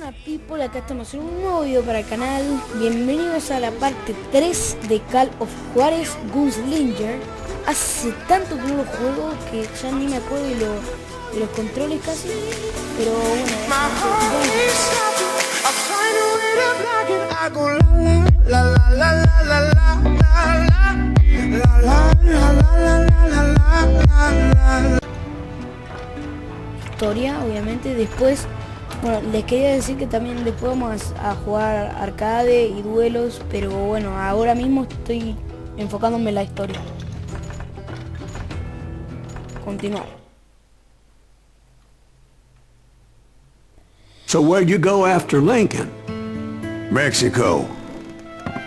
Hola people, acá estamos en un nuevo video para el canal. Bienvenidos a la parte 3 de Call of Juarez Gunslinger. Hace tanto que no lo juego que ya ni me acuerdo de los controles casi. Pero bueno, historia, obviamente. Después, bueno, les quería decir que también después vamos a jugar arcade y duelos, pero bueno, ahora mismo estoy enfocándome en la historia. Continuar. So where'd you go after Lincoln? Mexico.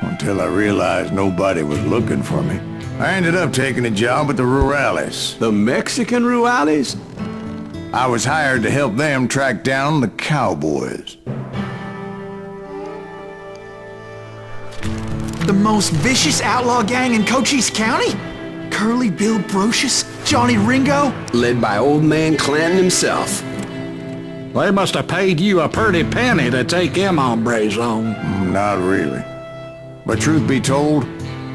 Until I realized nobody was looking for me. I ended up taking a job at the Rurales. The Mexican Rurales? I was hired to help them track down the cowboys. The most vicious outlaw gang in Cochise County? Curly Bill Brocious? Johnny Ringo? Led by old man Clanton himself. They must have paid you a pretty penny to take them hombres on. Not really. But truth be told,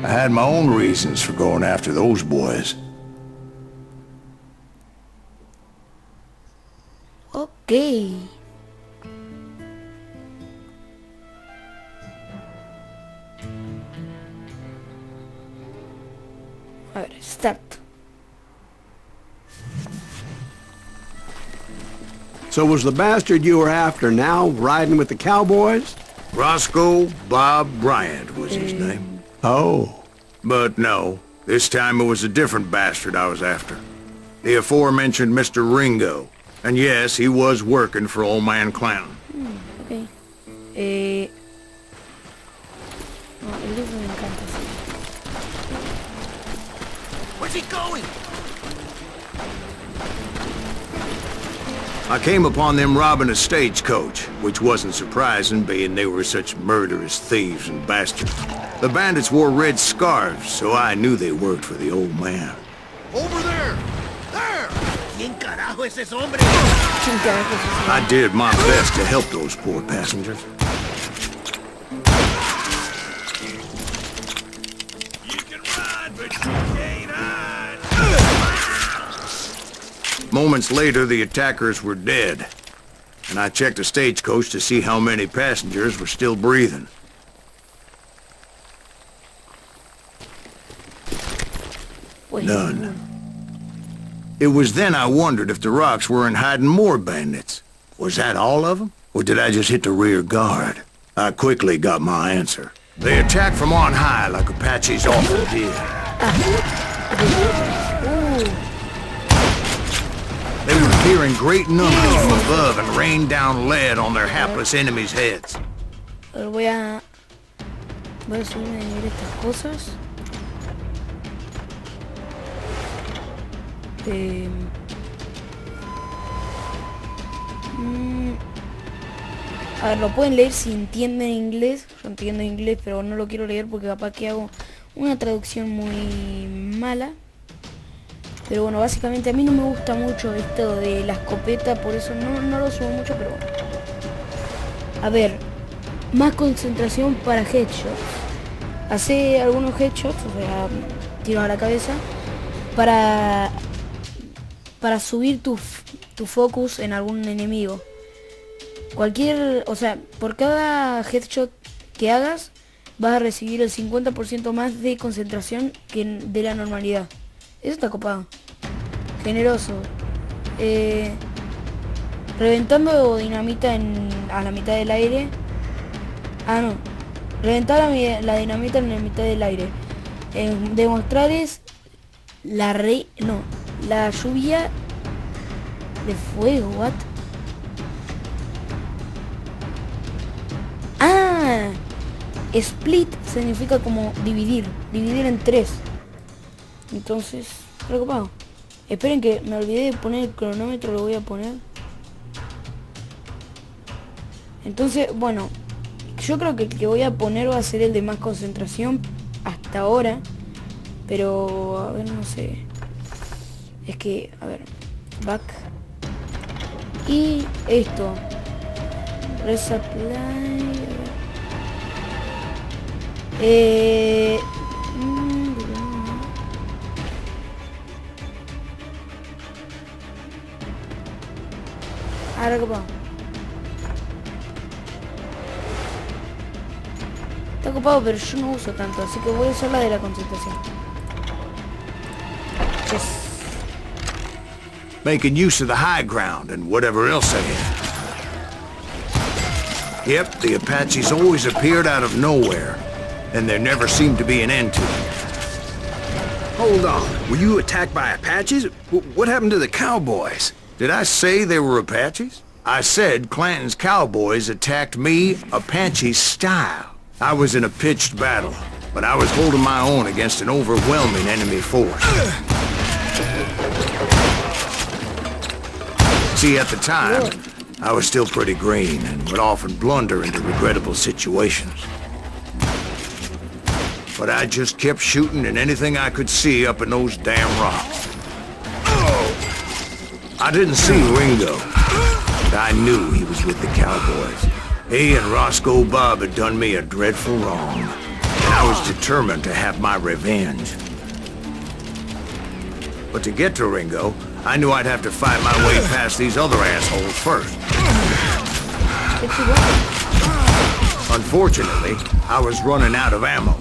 I had my own reasons for going after those boys. Ok. A ver, start. So was the bastard you were after now riding with the cowboys? Roscoe Bob Bryant was his name. Oh. But no, this time it was a different bastard I was after. The aforementioned Mr. Ringo. And yes, he was working for old man Clanton. Ok. No, el libro me encanta. Where's he going? I came upon them robbing a stagecoach, which wasn't surprising, being they were such murderous thieves and bastards. The bandits wore red scarves, so I knew they worked for the old man. Over there! There! ¿Quién carajo es ese hombre? I did my best to help those poor passengers. You can run, but you can't hide. Moments later, the attackers were dead, and I checked the stagecoach to see how many passengers were still breathing. None. It was then I wondered if the rocks weren't hiding more bandits. Was that all of them? Or did I just hit the rear guard? I quickly got my answer. They attacked from on high like Apaches often did. They were here in great numbers from above and rained down lead on their hapless enemies' heads. Voy a subirme a ver estas cosas. A ver, lo pueden leer si entienden inglés. Yo entiendo inglés, pero no lo quiero leer porque capaz que hago una traducción muy mala. Pero bueno, básicamente a mí no me gusta mucho esto de la escopeta, por eso no lo subo mucho, pero bueno. A ver, más concentración para headshots. Hace algunos headshots, o sea, tiro a la cabeza, para subir tu focus en algún enemigo. O sea, por cada headshot que hagas, vas a recibir el 50% más de concentración que de la normalidad. Eso está copado. Generoso. Reventando dinamita a la mitad del aire. Ah, no. Reventar la dinamita en la mitad del aire. Demostrarles la lluvia de fuego, what? Ah, split significa como dividir en 3. Entonces, preocupado. Esperen que me olvidé de poner el cronómetro, lo voy a poner. Entonces, bueno, yo creo que el que voy a poner va a ser el de más concentración hasta ahora. Pero, a ver, no sé. Es que, a ver, back. Y esto. Resupply. Ahora que puedo. Está ocupado, pero yo no uso tanto, así que voy a usar la de la concentración. Yes. Making use of the high ground and whatever else they had. Yep, the Apaches always appeared out of nowhere, and there never seemed to be an end to them. Hold on. Were you attacked by Apaches? What happened to the cowboys? Did I say they were Apaches? I said Clanton's cowboys attacked me Apache style. I was in a pitched battle, but I was holding my own against an overwhelming enemy force. See, at the time, I was still pretty green and would often blunder into regrettable situations. But I just kept shooting at anything I could see up in those damn rocks. I didn't see Ringo, but I knew he was with the cowboys. He and Roscoe Bob had done me a dreadful wrong, and I was determined to have my revenge. But to get to Ringo, I knew I'd have to fight my way past these other assholes first. Unfortunately, I was running out of ammo.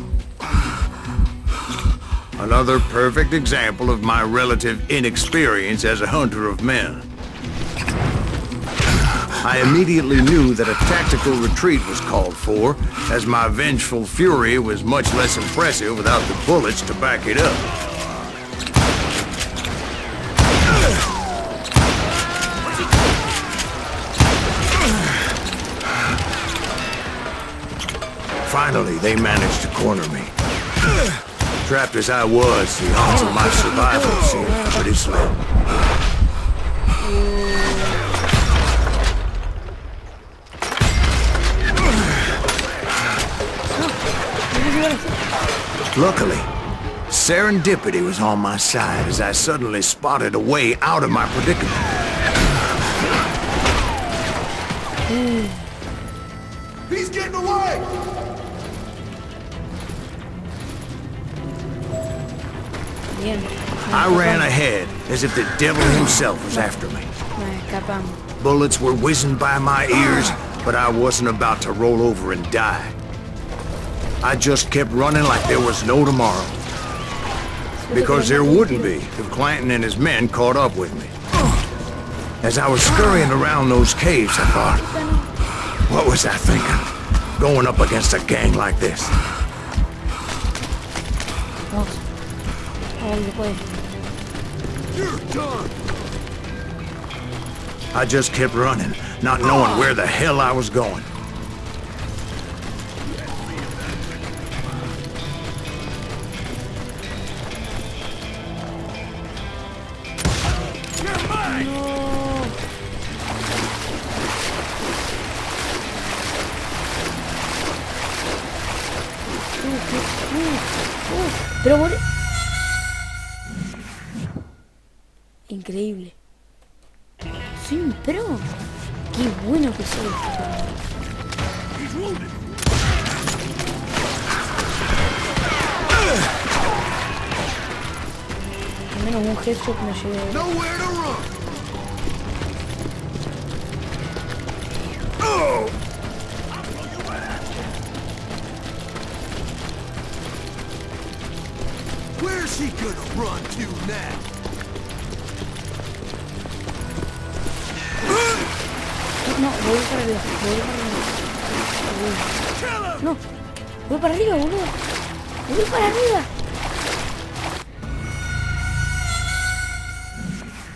Another perfect example of my relative inexperience as a hunter of men. I immediately knew that a tactical retreat was called for, as my vengeful fury was much less impressive without the bullets to back it up. Finally, they managed to corner me. Trapped as I was, the odds of my survival seemed pretty slim. Luckily, serendipity was on my side as I suddenly spotted a way out of my predicament. He's getting away! Bien. I ran ahead as if the devil himself was after me. Nos escapamos. Bullets were whizzing by my ears, but I wasn't about to roll over and die. I just kept running like there was no tomorrow. Because there wouldn't be if Clanton and his men caught up with me. As I was scurrying around those caves, I thought, what was I thinking? Going up against a gang like this. Vamos. Vamos, se puede. You're done. I just kept running, not knowing where the hell I was going. Pero por... Increíble. Soy un pro. Qué bueno que soy. Al menos un headshot me llevé. Nowhere to run. Where's he gonna run to now? No, voy para arriba. No, voy para arriba, boludo. Voy para arriba.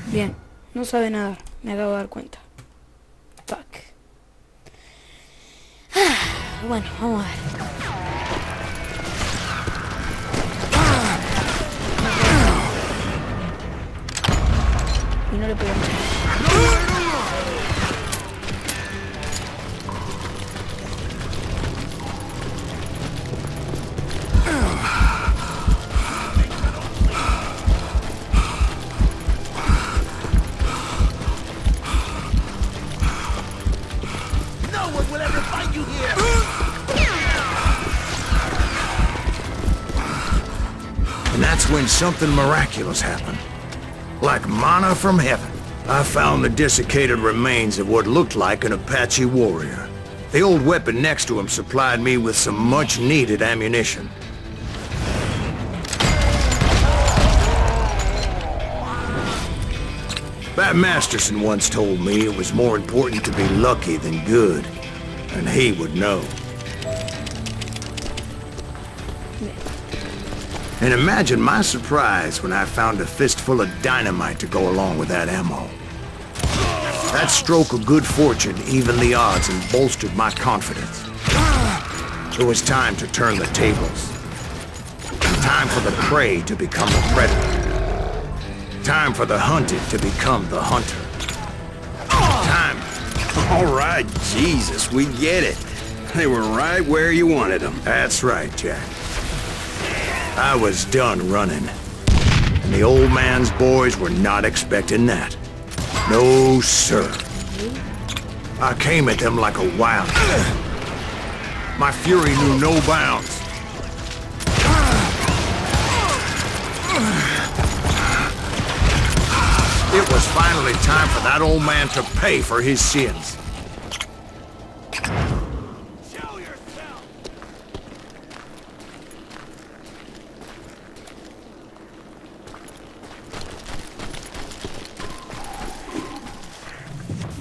Bien, no sabe nadar. Me acabo de dar cuenta. Fuck. Bueno, vamos a ver. Y no le puedo entrar. No one will ever find you here! And that's when something miraculous happened. Like manna from heaven. I found the desiccated remains of what looked like an Apache warrior. The old weapon next to him supplied me with some much-needed ammunition. Bat Masterson once told me it was more important to be lucky than good, and he would know. And imagine my surprise when I found a fistful of dynamite to go along with that ammo. That stroke of good fortune evened the odds and bolstered my confidence. It was time to turn the tables. Time for the prey to become the predator. Time for the hunted to become the hunter. Time. All right, Jesus, we get it. They were right where you wanted them. That's right, Jack. I was done running. And the old man's boys were not expecting that. No, sir. I came at them like a wild cat. My fury knew no bounds. It was finally time for that old man to pay for his sins. Show yourself.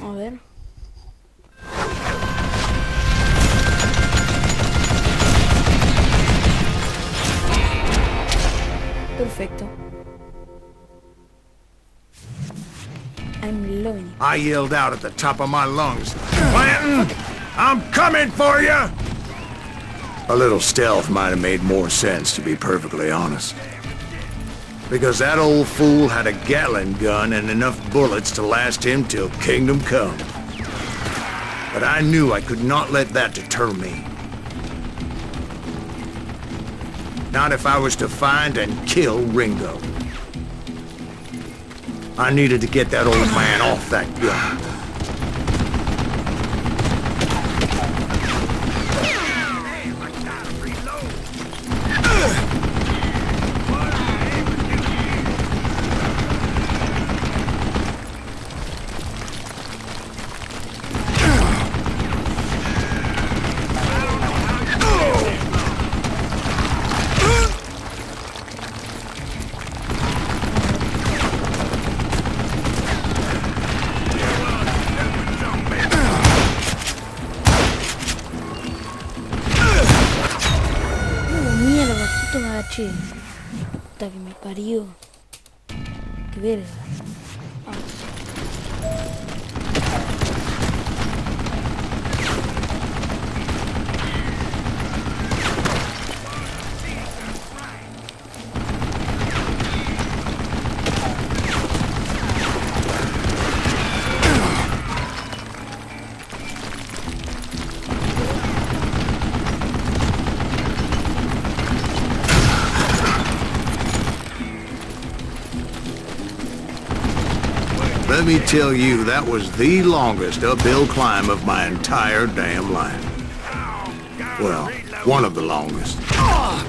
A ver. Perfecto. I'm loving it. I yelled out at the top of my lungs, "Clanton, I'm coming for you!" A little stealth might have made more sense, to be perfectly honest. Because that old fool had a Gatling gun and enough bullets to last him till kingdom come. But I knew I could not let that deter me. Not if I was to find and kill Ringo. I needed to get that old man off that gun. Che, puta que me parió. Qué verga. Let me tell you, that was the longest uphill climb of my entire damn life. Well, one of the longest.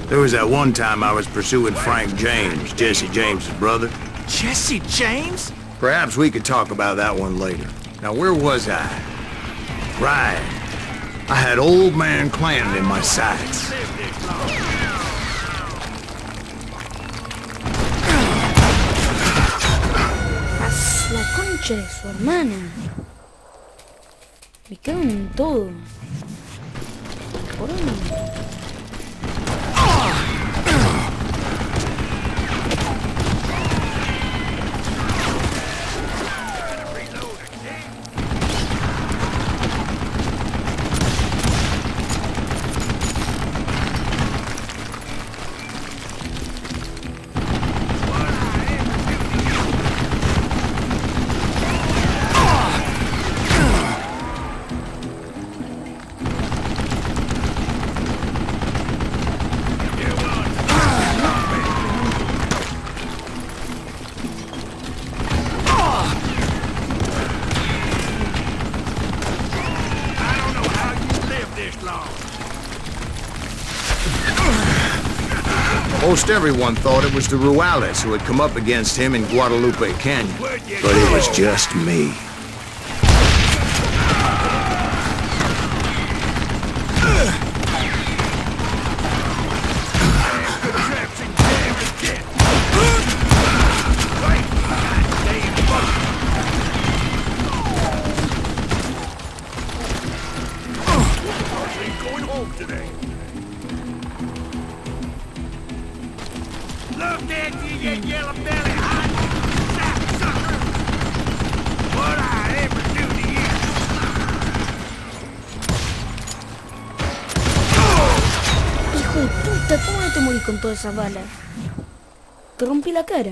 There was that one time I was pursuing Frank James, Jesse James's brother. Jesse James? Perhaps we could talk about that one later. Now, where was I? Right. I had old man Clanton in my sights. La concha de su hermana. Me cago en todo. ¿Por dónde? Most everyone thought it was the Juarez who had come up against him in Guadalupe Canyon, but it was just me. Hijo de puta, ¿cómo no te morís con todas esas balas? Te rompí la cara.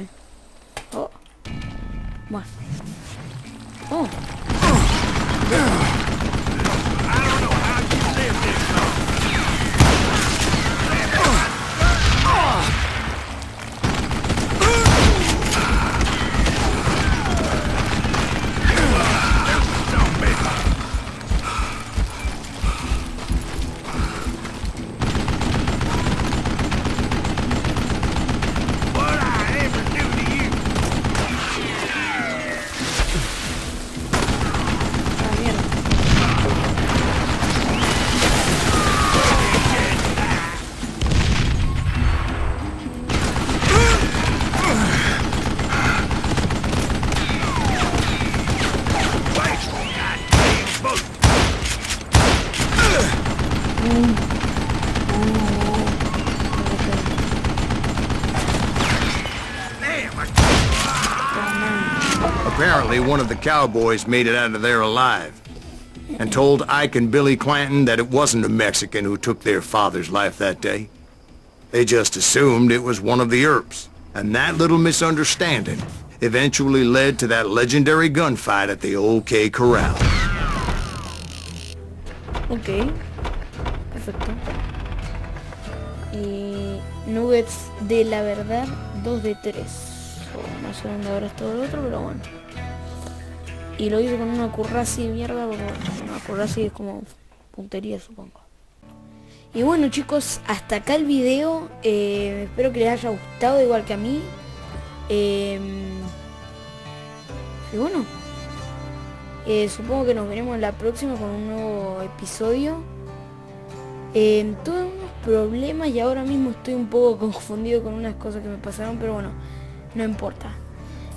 Oh. Bueno. Oh. Apparently, one of the cowboys made it out of there alive and told Ike and Billy Clanton that it wasn't a Mexican who took their father's life that day. They just assumed it was one of the Earps, and that little misunderstanding eventually led to that legendary gunfight at the OK Corral. Ok, perfecto. Nuggets de la verdad, 2 de 3. No sé dónde habrá estado el otro, pero bueno. Y lo hice con una currasi de mierda, porque bueno, una currasi es como puntería, supongo. Y bueno, chicos, hasta acá el video. Espero que les haya gustado igual que a mí. Y bueno, supongo que nos veremos en la próxima con un nuevo episodio. Tuve unos problemas y ahora mismo estoy un poco confundido con unas cosas que me pasaron, pero bueno, no importa.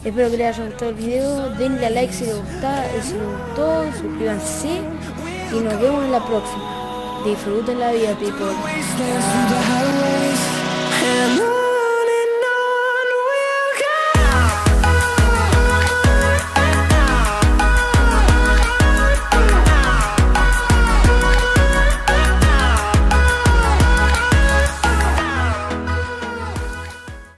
Espero que les haya gustado el video, denle a like si les gustó, suscríbanse y nos vemos en la próxima. Disfruten la vida, people.